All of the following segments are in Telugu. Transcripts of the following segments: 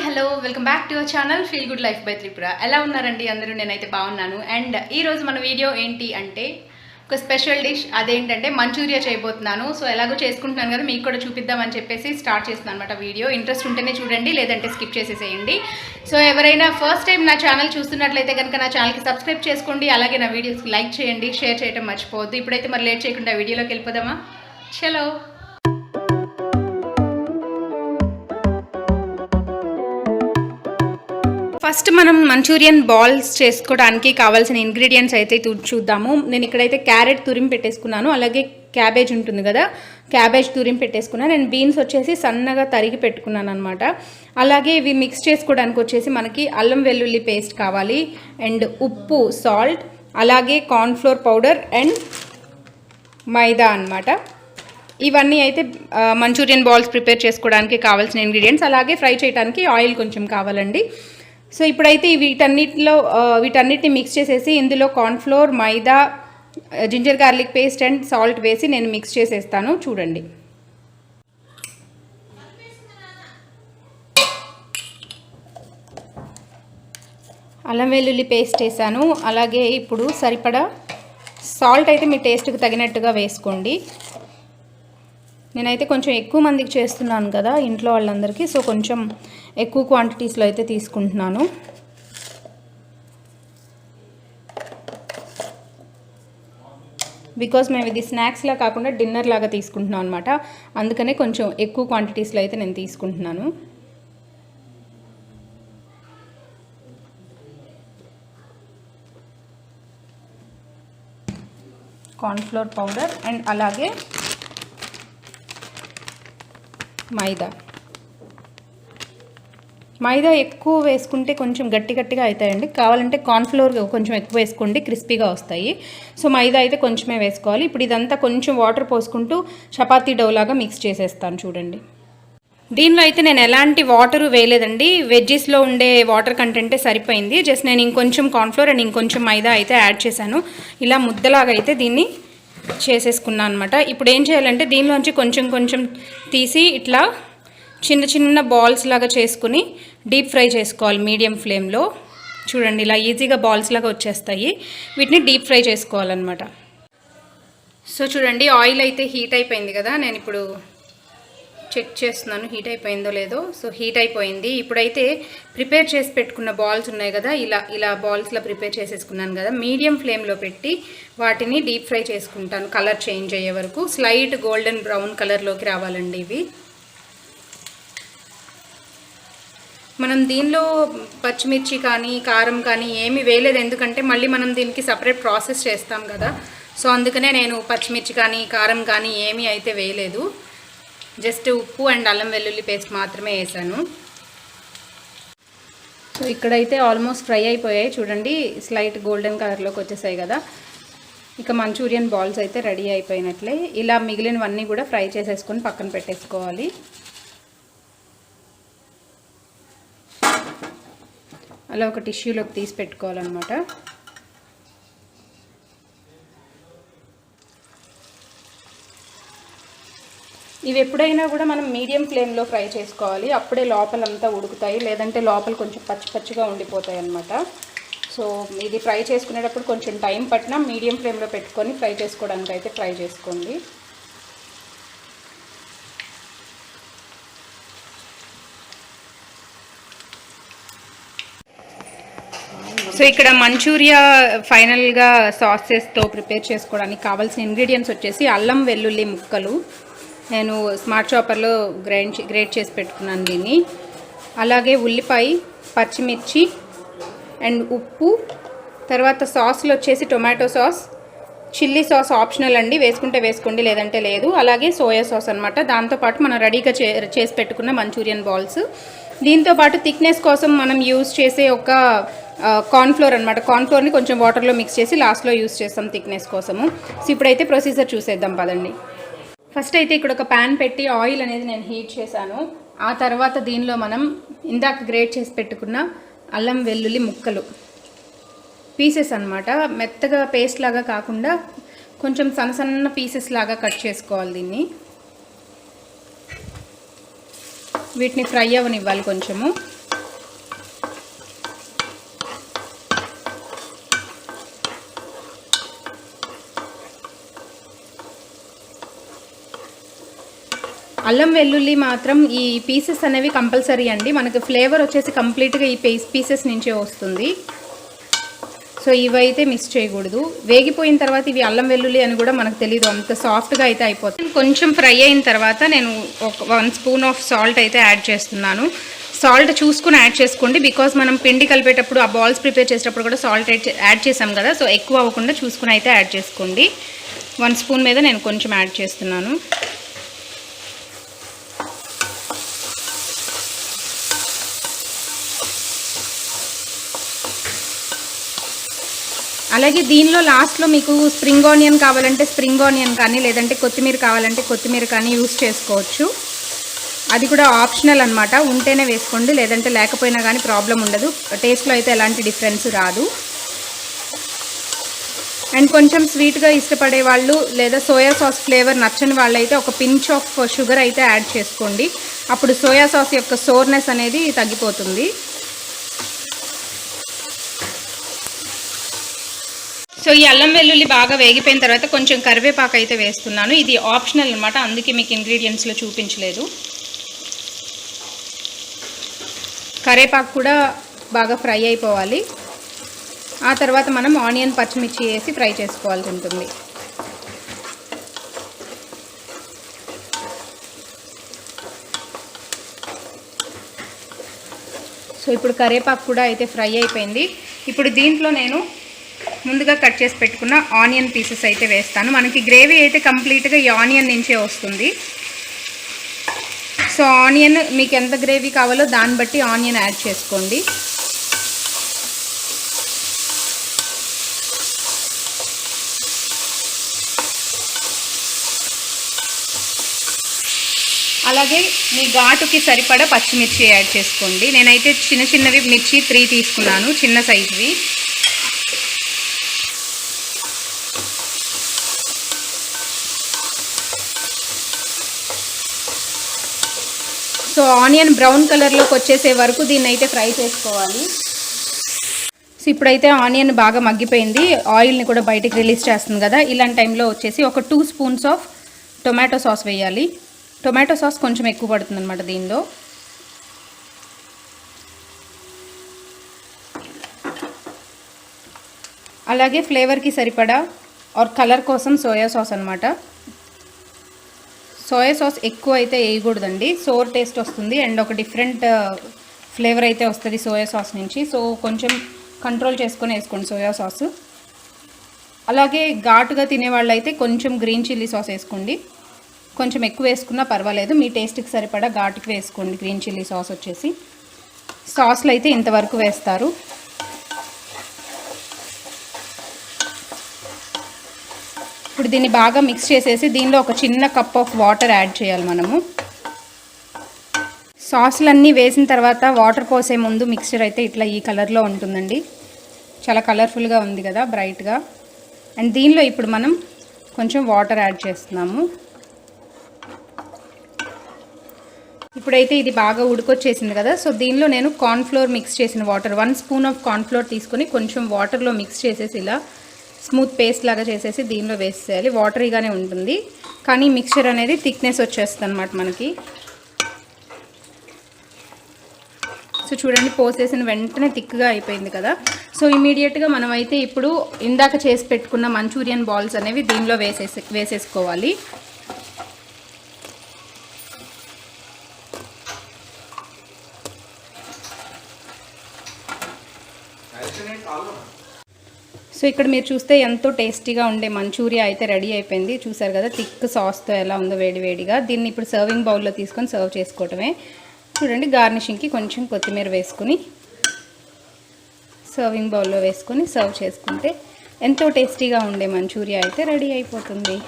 Hello welcome back to our channel feel good life by Tripura. ఎలా ఉన్నారండి అందరూ? నేనైతే బాగున్నాను. అండ్ ఈరోజు మన వీడియో ఏంటి అంటే ఒక స్పెషల్ డిష్, అదేంటంటే మంచూరియా చేయబోతున్నాను. సో ఎలాగో చేసుకుంటున్నాను కదా, మీకు కూడా చూపిద్దామని చెప్పేసి స్టార్ట్ చేస్తున్నాను అనమాట వీడియో. ఇంట్రెస్ట్ ఉంటేనే చూడండి, లేదంటే స్కిప్ చేసేసేయండి. సో ఎవరైనా ఫస్ట్ టైం నా ఛానల్ చూస్తున్నట్లయితే కనుక నా ఛానల్కి సబ్స్క్రైబ్ చేసుకోండి, అలాగే నా వీడియోస్కి లైక్ చేయండి, షేర్ చేయడం మర్చిపోవద్దు. ఇప్పుడైతే మరి లేట్ చేయకుండా వీడియోలోకి వెళ్ళిపోదామా? చలో. ఫస్ట్ మనం మంచూరియన్ బాల్స్ చేసుకోవడానికి కావాల్సిన ఇంగ్రీడియంట్స్ అయితే చూద్దాము. నేను ఇక్కడైతే క్యారెట్ తురిమి పెట్టేసుకున్నాను, అలాగే క్యాబేజ్ ఉంటుంది కదా, క్యాబేజ్ తురిమి పెట్టేసుకున్నాను. నేను బీన్స్ వచ్చేసి సన్నగా తరిగి పెట్టుకున్నాను అనమాట. అలాగే ఇవి మిక్స్ చేసుకోవడానికి వచ్చేసి మనకి అల్లం వెల్లుల్లి పేస్ట్ కావాలి, అండ్ ఉప్పు, సాల్ట్, అలాగే కార్న్ఫ్లోర్ పౌడర్ అండ్ మైదా అనమాట. ఇవన్నీ అయితే మంచూరియన్ బాల్స్ ప్రిపేర్ చేసుకోవడానికి కావాల్సిన ఇంగ్రీడియంట్స్. అలాగే ఫ్రై చేయడానికి ఆయిల్ కొంచెం కావాలండి. సో ఇప్పుడైతే వీటన్నిటిని మిక్స్ చేసేసి ఇందులో cornflour, maida, ginger garlic paste and salt వేసి నేను మిక్స్ చేసేస్తాను. చూడండి. అల్లం వెల్లుల్లి పేస్ట్ వేసాను. అలాగే ఇప్పుడు సరిపడా సాల్ట్ అయితే మీ టేస్ట్కి తగినట్టుగా వేసుకోండి. నేనైతే కొంచెం ఎక్కువ మందికి చేస్తున్నాను కదా ఇంట్లో వాళ్ళందరికీ, సో కొంచెం ఎక్కువ క్వాంటిటీస్లో అయితే తీసుకుంటున్నాను. బికాజ్ మేము ఇది స్నాక్స్లా కాకుండా డిన్నర్ లాగా తీసుకుంటున్నాం అనమాట, అందుకనే కొంచెం ఎక్కువ క్వాంటిటీస్లో అయితే నేను తీసుకుంటున్నాను. కార్న్ఫ్లోర్ పౌడర్ అండ్ అలాగే మైదా ఎక్కువ వేసుకుంటే కొంచెం గట్టిగా అవుతాయండి. కావాలంటే కార్న్ఫ్లోర్ కొంచెం ఎక్కువ వేసుకోండి, క్రిస్పీగా వస్తాయి. సో మైదా అయితే కొంచెమే వేసుకోవాలి. ఇప్పుడు ఇదంతా కొంచెం వాటర్ పోసుకుంటూ చపాతీ డౌ లాగా మిక్స్ చేసేస్తాను. చూడండి. దీనిలో అయితే నేను ఎలాంటి వాటర్ వేయలేదండి, వెజ్జెస్లో ఉండే వాటర్ కంటెంటే సరిపోయింది. జస్ట్ నేను ఇంకొంచెం కార్న్ఫ్లోర్ అండ్ ఇంకొంచెం మైదా అయితే యాడ్ చేశాను. ఇలా ముద్దలాగా అయితే దీన్ని చేసేసుకున్నాను అనమాట. ఇప్పుడు ఏం చేయాలంటే దీనిలోంచి కొంచెం తీసి ఇట్లా చిన్న బాల్స్ లాగా చేసుకుని డీప్ ఫ్రై చేసుకోవాలి మీడియం ఫ్లేమ్లో. చూడండి, ఇలా ఈజీగా బాల్స్ లాగా వచ్చేస్తాయి. వీటిని డీప్ ఫ్రై చేసుకోవాలన్నమాట. సో చూడండి, ఆయిల్ అయితే హీట్ అయిపోయింది కదా, నేను ఇప్పుడు చెక్ చేస్తున్నాను హీట్ అయిపోయిందో లేదో. సో హీట్ అయిపోయింది. ఇప్పుడైతే ప్రిపేర్ చేసి పెట్టుకున్న బాల్స్ ఉన్నాయి కదా, ఇలా బాల్స్లో ప్రిపేర్ చేసేసుకున్నాను కదా, మీడియం ఫ్లేమ్లో పెట్టి వాటిని డీప్ ఫ్రై చేసుకుంటాను కలర్ చేంజ్ అయ్యే వరకు. స్లైట్ గోల్డెన్ బ్రౌన్ కలర్లోకి రావాలండి ఇవి. మనం దీనిలో పచ్చిమిర్చి కానీ కారం కానీ ఏమీ వేయలేదు, ఎందుకంటే మళ్ళీ మనం దీనికి సపరేట్ ప్రాసెస్ చేస్తాం కదా. సో అందుకనే నేను పచ్చిమిర్చి కానీ కారం కానీ ఏమీ అయితే వేయలేదు. జస్ట్ ఉప్పు అండ్ అల్లం వెల్లుల్లి పేస్ట్ మాత్రమే వేసాను. సో ఇక్కడైతే ఆల్మోస్ట్ ఫ్రై అయిపోయాయి. చూడండి, స్లైట్ గోల్డెన్ కలర్లోకి వచ్చేసాయి కదా. ఇక మంచూరియన్ బాల్స్ అయితే రెడీ అయిపోయినట్లే. ఇలా మిగిలినవన్నీ కూడా ఫ్రై చేసేసుకొని పక్కన పెట్టేసుకోవాలి. అలా ఒక టిష్యూలోకి తీసి పెట్టుకోవాలన్నమాట. ఇవి ఎప్పుడైనా కూడా మనం మీడియం ఫ్లేమ్లో ఫ్రై చేసుకోవాలి, అప్పుడే లోపలంతా ఉడుకుతాయి, లేదంటే లోపల కొంచెం పచ్చిగా ఉండిపోతాయి అన్నమాట. సో ఇది ఫ్రై చేసుకునేటప్పుడు కొంచెం టైం పట్టినా మీడియం ఫ్లేమ్లో పెట్టుకొని ఫ్రై చేసుకోవడానికి అయితే ట్రై చేసుకోండి. సో ఇక్కడ మంచూరియా ఫైనల్గా సాసెస్తో ప్రిపేర్ చేసుకోవడానికి కావాల్సిన ఇంగ్రీడియంట్స్ వచ్చేసి అల్లం వెల్లుల్లి ముక్కలు, నేను స్మార్ట్ చాపర్లో గ్రేట్ చేసి పెట్టుకున్నాను దీన్ని. అలాగే ఉల్లిపాయ, పచ్చిమిర్చి అండ్ ఉప్పు. తర్వాత సాస్లో వచ్చేసి tomato sauce, chilli sauce optional అండి, వేసుకుంటే వేసుకోండి, లేదంటే లేదు. అలాగే సోయా సాస్ అనమాట. దాంతోపాటు మనం రెడీగా చేసి పెట్టుకున్న మంచూరియన్ బాల్స్. దీంతోపాటు థిక్నెస్ కోసం మనం యూజ్ చేసే ఒక కార్న్ఫ్లోర్ అనమాట. కార్న్ఫ్లోర్ని కొంచెం వాటర్లో మిక్స్ చేసి లాస్ట్లో యూజ్ చేస్తాం థిక్నెస్ కోసము. సో ఇప్పుడైతే ప్రొసీజర్ చూసేద్దాం పదండి. ఫస్ట్ అయితే ఇక్కడ ఒక ప్యాన్ పెట్టి ఆయిల్ అనేది నేను హీట్ చేశాను. ఆ తర్వాత దీనిలో మనం ఇందాక గ్రేట్ చేసి పెట్టుకున్న అల్లం వెల్లుల్లి ముక్కలు పీసెస్ అనమాట, మెత్తగా పేస్ట్ లాగా కాకుండా కొంచెం సన్న పీసెస్ లాగా కట్ చేసుకోవాలి దీన్ని. వీటిని ఫ్రై అవ్వనివ్వాలి కొంచెము. అల్లం వెల్లుల్లి మాత్రం ఈ పీసెస్ అనేవి కంపల్సరీ అండి. మనకి ఫ్లేవర్ వచ్చేసి కంప్లీట్గా ఈ పీసెస్ నుంచే వస్తుంది. సో ఇవైతే మిస్ చేయకూడదు. వేగిపోయిన తర్వాత ఇవి అల్లం వెల్లుల్లి అని కూడా మనకు తెలియదు, అంత సాఫ్ట్గా అయితే అయిపోతుంది. కొంచెం ఫ్రై అయిన తర్వాత నేను ఒక 1 స్పూన్ ఆఫ్ సాల్ట్ అయితే యాడ్ చేస్తున్నాను. సాల్ట్ చూసుకుని యాడ్ చేసుకోండి, బికాజ్ మనం పిండి కలిపేటప్పుడు ఆ బాల్స్ ప్రిపేర్ చేసేటప్పుడు కూడా సాల్ట్ యాడ్ చేసాం కదా. సో ఎక్కువ అవ్వకుండా చూసుకుని అయితే యాడ్ చేసుకోండి. 1 స్పూన్ మీద నేను కొంచెం యాడ్ చేస్తున్నాను. అలాగే దీనిలో లాస్ట్లో మీకు స్ప్రింగ్ ఆనియన్ కావాలంటే స్ప్రింగ్ ఆనియన్ కానీ, లేదంటే కొత్తిమీర కావాలంటే కొత్తిమీర కానీ యూస్ చేసుకోవచ్చు. అది కూడా ఆప్షనల్ అనమాట. ఉంటేనే వేసుకోండి, లేదంటే లేకపోయినా కానీ ప్రాబ్లం ఉండదు. టేస్ట్లో అయితే ఎలాంటి డిఫరెన్స్ రాదు. అండ్ కొంచెం స్వీట్గా ఇష్టపడే వాళ్ళు లేదా సోయా సాస్ ఫ్లేవర్ నచ్చని వాళ్ళైతే ఒక పించ్ ఆఫ్ షుగర్ అయితే యాడ్ చేసుకోండి. అప్పుడు సోయా సాస్ యొక్క సోర్నెస్ అనేది తగ్గిపోతుంది. సో ఈ అల్లం వెల్లుల్లి బాగా వేగిపోయిన తర్వాత కొంచెం కరివేపాకు అయితే వేస్తున్నాను. ఇది ఆప్షనల్ అనమాట, అందుకే మీకు ఇంగ్రీడియంట్స్లో చూపించలేదు. కరివేపాకు కూడా బాగా ఫ్రై అయిపోవాలి. ఆ తర్వాత మనం ఆనియన్ పచ్చిమిర్చి వేసి ఫ్రై చేసుకోవాల్సి ఉంటుంది. సో ఇప్పుడు కరివేపాకు కూడా అయితే ఫ్రై అయిపోయింది. ఇప్పుడు దీంట్లో నేను ముందుగా కట్ చేసి పెట్టుకున్న ఆనియన్ పీసెస్ అయితే వేస్తాను. మనకి గ్రేవీ అయితే కంప్లీట్గా ఈ ఆనియన్ నుంచే వస్తుంది. సో ఆనియన్ మీకు ఎంత గ్రేవీ కావాలో దాన్ని బట్టి ఆనియన్ యాడ్ చేసుకోండి. అలాగే మీ ఘాటుకి సరిపడా పచ్చిమిర్చి యాడ్ చేసుకోండి. నేనైతే చిన్న చిన్నవి మిర్చి 3 తీసుకున్నాను, చిన్న సైజువి. సో ఆనియన్ బ్రౌన్ కలర్లోకి వచ్చేసే వరకు దీన్ని అయితే ఫ్రై చేసుకోవాలి. సో ఇప్పుడైతే ఆనియన్ బాగా మగ్గిపోయింది, ఆయిల్ని కూడా బయటికి రిలీజ్ చేస్తుంది కదా. ఇలాంటి టైంలో వచ్చేసి ఒక 2 స్పూన్స్ ఆఫ్ టొమాటో సాస్ వేయాలి. టొమాటో సాస్ కొంచెం ఎక్కువ పడుతుంది అనమాట దీనిలో. అలాగే ఫ్లేవర్కి సరిపడా ఆర్ కలర్ కోసం సోయా సాస్ అనమాట. సోయా సాస్ ఎక్కువ అయితే వేయకూడదండి, సోర్ టేస్ట్ వస్తుంది అండ్ ఒక డిఫరెంట్ ఫ్లేవర్ అయితే వస్తుంది సోయా సాస్ నుంచి. సో కొంచెం కంట్రోల్ చేసుకొని వేసుకోండి సోయా సాస్. అలాగే ఘాటుగా తినేవాళ్ళు అయితే కొంచెం గ్రీన్ చిల్లీ సాస్ వేసుకోండి. కొంచెం ఎక్కువ వేసుకున్నా పర్వాలేదు, మీ టేస్ట్కి సరిపడా ఘాటుకి వేసుకోండి. గ్రీన్ చిల్లీ సాస్ వచ్చేసి సాస్లో అయితే ఇంతవరకు వేస్తారు. ఇప్పుడు దీన్ని బాగా మిక్స్ చేసేసి దీనిలో ఒక చిన్న కప్ ఆఫ్ వాటర్ యాడ్ చేయాలి మనము. సాసులన్నీ వేసిన తర్వాత వాటర్ పోసే ముందు మిక్స్చర్ అయితే ఇట్లా ఈ కలర్లో ఉంటుందండి. చాలా కలర్ఫుల్గా ఉంది కదా, బ్రైట్గా. అండ్ దీనిలో ఇప్పుడు మనం కొంచెం వాటర్ యాడ్ చేస్తున్నాము. ఇప్పుడైతే ఇది బాగా ఉడికొచ్చేసింది కదా. సో దీనిలో నేను కార్న్ఫ్లోర్ మిక్స్ చేసిన వాటర్ 1 స్పూన్ ఆఫ్ కార్న్ఫ్లోర్ తీసుకొని కొంచెం వాటర్లో మిక్స్ చేసేసి ఇలా స్మూత్ పేస్ట్ లాగా చేసేసి దీనిలో వేసేయాలి. వాటరీగానే ఉంటుంది కానీ మిక్చర్ అనేది థిక్నెస్ వచ్చేస్తుంది అనమాట మనకి. సో చూడండి, పోసేసిన వెంటనే థిక్గా అయిపోయింది కదా. సో ఇమీడియట్గా మనం అయితే ఇప్పుడు ఇందాక చేసి పెట్టుకున్న మంచూరియన్ బాల్స్ అనేవి దీనిలో వేసేసుకోవాలి. సో ఇక్కడ మీరు చూస్తే ఎంతో టేస్టీగా ఉండే మంచూరియా అయితే రెడీ అయిపోయింది. చూసారు కదా థిక్ సాస్తో ఎలా ఉందో వేడివేడిగా. దీన్ని ఇప్పుడు సర్వింగ్ బౌల్లో తీసుకొని సర్వ్ చేసుకోవటమే. చూడండి, గార్నిషింగ్కి కొంచెం కొత్తిమీర వేసుకుని సర్వింగ్ బౌల్లో వేసుకొని సర్వ్ చేసుకుంటే ఎంతో టేస్టీగా ఉండే మంచూరియా అయితే రెడీ అయిపోతుంది.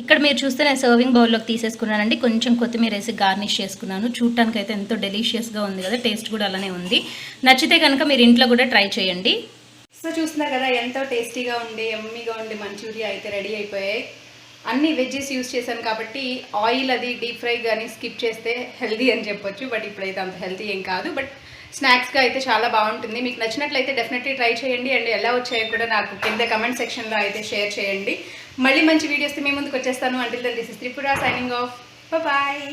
ఇక్కడ మీరు చూస్తే నేను సర్వింగ్ బౌల్లోకి తీసేసుకున్నానండి. కొంచెం కొత్తిమీర వేసి గార్నిష్ చేసుకున్నాను. చూడటానికి అయితే ఎంతో డెలిషియస్గా ఉంది కదా, టేస్ట్ కూడా అలానే ఉంది. నచ్చితే కనుక మీరు ఇంట్లో కూడా ట్రై చేయండి. సో చూస్తున్నారు కదా ఎంతో టేస్టీగా ఉండే యమ్మీగా ఉండే మంచూరియా అయితే రెడీ అయిపోయాయి. అన్ని వెజ్జెస్ యూస్ చేశాను కాబట్టి ఆయిల్ అది డీప్ ఫ్రై కానీ స్కిప్ చేస్తే హెల్తీ అని చెప్పొచ్చు. బట్ ఇప్పుడైతే అంత హెల్తీ ఏం కాదు. బట్ స్నాక్స్గా అయితే చాలా బాగుంటుంది. మీకు నచ్చినట్లయితే డెఫినెట్లీ ట్రై చేయండి. అండ్ ఎలా వచ్చాయో కూడా నాకు కింద కమెంట్ సెక్షన్లో అయితే షేర్ చేయండి. మళ్ళీ మంచి వీడియోస్తో మీ ముందుకు వచ్చేస్తాను. Until then this is Tripura signing off. Bye.